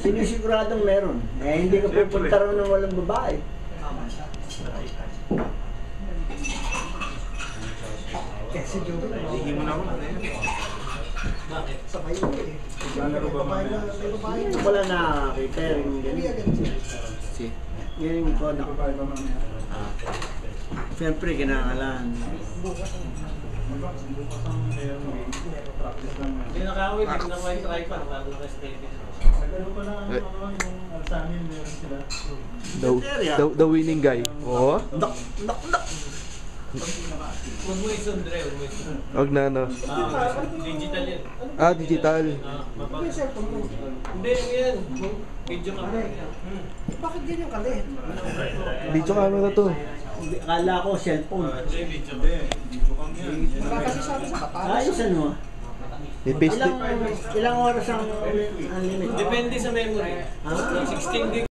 Sinisiguradong meron. Eh, hindi ka pupunta rin ng walang babae. Kasi Joey, hindi mo na ako. bakit? Sabay mo eh. Wala nakakita rin ganyan. Si, yan yung ikaw na. Siyempre, kinakalaan. Hindi nakawin, hindi na may try pa, naka-steady. The winning guy. Oo. Dak. Huwag mo isundre, huwag mo isundre. Wag na ano. Digital yan. Ah, digital. Hindi, yan. Video camera yan. Bakit ganyan ka eh? Video camera to. Akala ko cellphone. Video. Wala kasi sabi sa katalas. Ayos ano? May paste. Ilang oras ang unlimited? Depende sa memory. 16 gig.